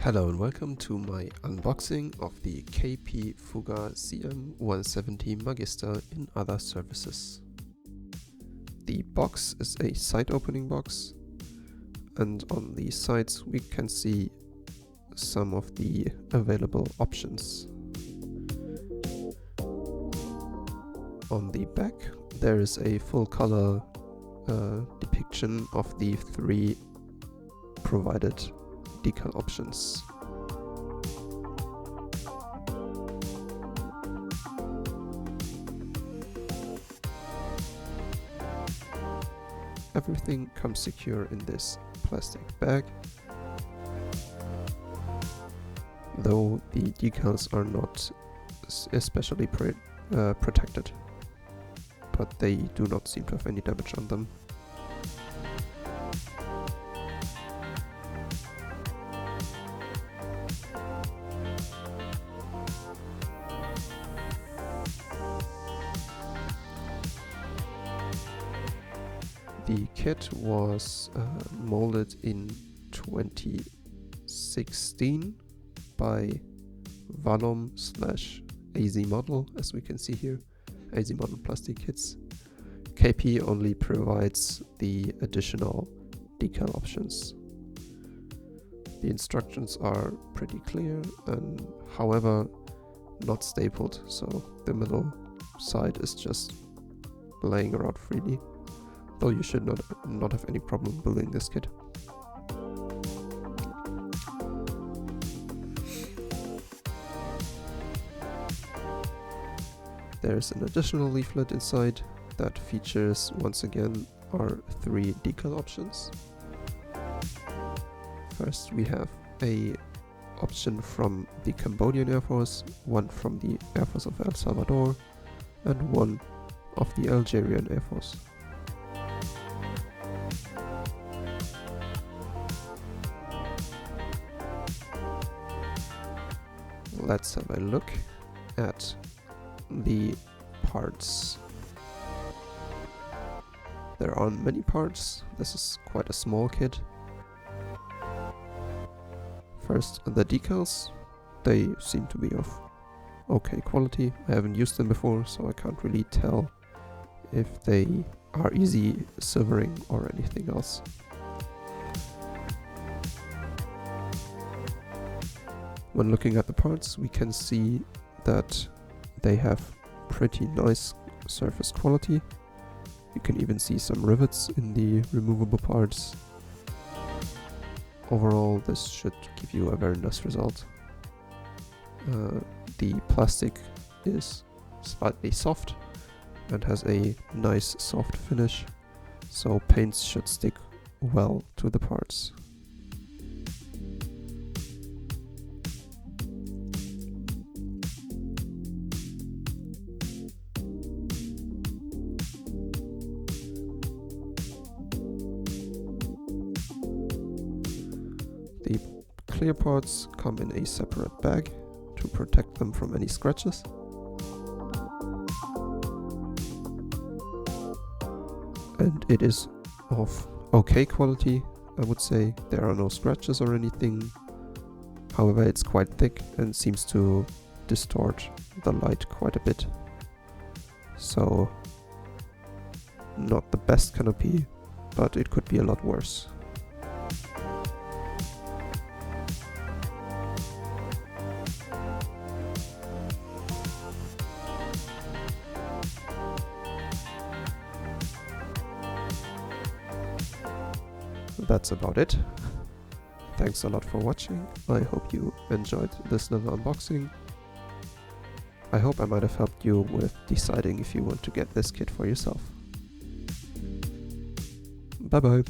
Hello and welcome to my unboxing of the Fouga CM.170 Magister in other services. The box is a side opening box, and on the sides we can see some of the available options. On the back there is a full color depiction of the three provided decal options. Everything comes secure in this plastic bag, though the decals are not especially protected, but they do not seem to have any damage on them. The kit was molded in 2016 by Valom/AZ Model, as we can see here, AZ Model plastic kits. KP only provides the additional decal options. The instructions are pretty clear and however not stapled, so the middle side is just laying around freely. Though you should not have any problem building this kit. There's an additional leaflet inside that features once again our three decal options. First we have a option from the Cambodian Air Force, one from the Air Force of El Salvador, and one of the Algerian Air Force. Let's have a look at the parts. There aren't many parts. This is quite a small kit. First, the decals. They seem to be of okay quality. I haven't used them before, so I can't really tell if they are easy silvering or anything else. When looking at the parts, we can see that they have pretty nice surface quality. You can even see some rivets in the removable parts. Overall, this should give you a very nice result. The plastic is slightly soft and has a nice soft finish, so paints should stick well to the parts. The clear parts come in a separate bag to protect them from any scratches. And it is of okay quality, I would say. There are no scratches or anything. However, it's quite thick and seems to distort the light quite a bit. So, not the best canopy, but it could be a lot worse. That's about it. Thanks a lot for watching. I hope you enjoyed this little unboxing. I hope I might have helped you with deciding if you want to get this kit for yourself. Bye bye.